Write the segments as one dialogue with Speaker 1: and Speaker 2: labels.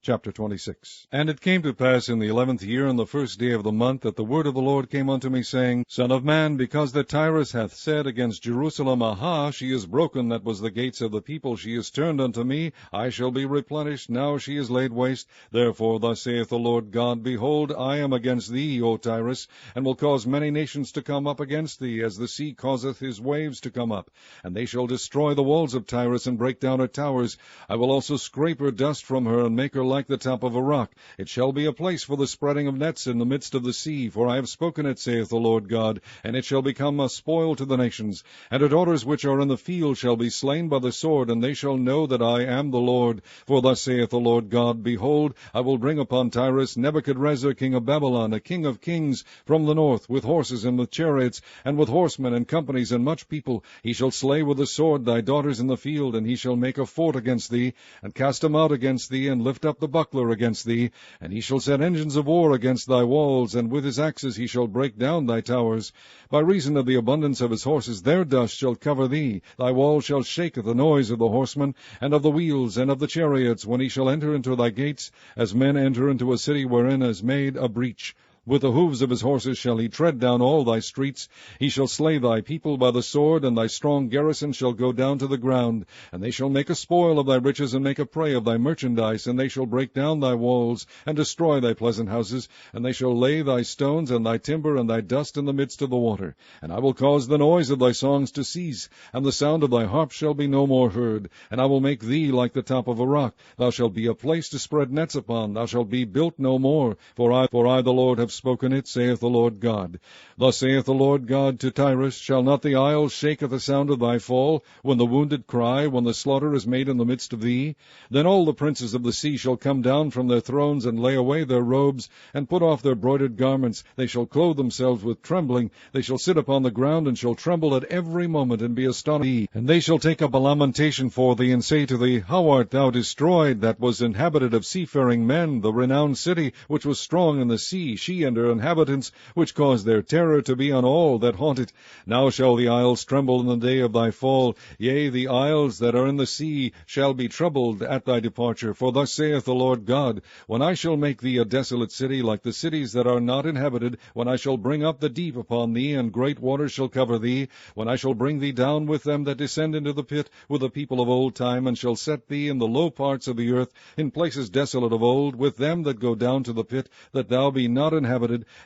Speaker 1: Chapter 26. And it came to pass in the 11th year, on the first day of the month, that the word of the Lord came unto me, saying, Son of man, because that Tyrus hath said against Jerusalem, Aha, she is broken, that was the gates of the people, she is turned unto me, I shall be replenished, now she is laid waste. Therefore thus saith the Lord God, Behold, I am against thee, O Tyrus, and will cause many nations to come up against thee, as the sea causeth his waves to come up. And they shall destroy the walls of Tyrus, and break down her towers. I will also scrape her dust from her, and make her like the top of a rock. It shall be a place for the spreading of nets in the midst of the sea, for I have spoken it, saith the Lord God, and it shall become a spoil to the nations. And her daughters which are in the field shall be slain by the sword, and they shall know that I am the Lord. For thus saith the Lord God, Behold, I will bring upon Tyrus Nebuchadrezzar king of Babylon, a king of kings, from the north, with horses and with chariots, and with horsemen and companies and much people. He shall slay with the sword thy daughters in the field, and he shall make a fort against thee, and cast them out against thee, and lift up the buckler against thee. And he shall set engines of war against thy walls, and with his axes he shall break down thy towers. By reason of the abundance of his horses their dust shall cover thee. Thy walls shall shake at the noise of the horsemen, and of the wheels, and of the chariots, when he shall enter into thy gates, as men enter into a city wherein is made a breach. With the hoofs of his horses shall he tread down all thy streets. He shall slay thy people by the sword, and thy strong garrison shall go down to the ground. And they shall make a spoil of thy riches, and make a prey of thy merchandise. And they shall break down thy walls, and destroy thy pleasant houses. And they shall lay thy stones, and thy timber, and thy dust in the midst of the water. And I will cause the noise of thy songs to cease, and the sound of thy harp shall be no more heard. And I will make thee like the top of a rock. Thou shalt be a place to spread nets upon. Thou shalt be built no more. For I the Lord, have spoken it, saith the Lord God. Thus saith the Lord God to Tyrus, Shall not the isles shake at the sound of thy fall, when the wounded cry, when the slaughter is made in the midst of thee? Then all the princes of the sea shall come down from their thrones, and lay away their robes, and put off their broidered garments. They shall clothe themselves with trembling. They shall sit upon the ground, and shall tremble at every moment, and be astonished. And they shall take up a lamentation for thee, and say to thee, How art thou destroyed, that was inhabited of seafaring men, the renowned city, which was strong in the sea, she and her inhabitants, which caused their terror to be on all that haunt it. Now shall the isles tremble in the day of thy fall. Yea, the isles that are in the sea shall be troubled at thy departure. For thus saith the Lord God, When I shall make thee a desolate city, like the cities that are not inhabited, when I shall bring up the deep upon thee, and great waters shall cover thee, when I shall bring thee down with them that descend into the pit, with the people of old time, and shall set thee in the low parts of the earth, in places desolate of old, with them that go down to the pit, that thou be not inhabited,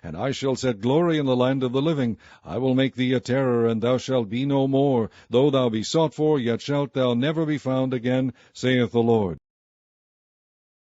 Speaker 1: and I shall set glory in the land of the living. I will make thee a terror, and thou shalt be no more. Though thou be sought for, yet shalt thou never be found again, saith the Lord.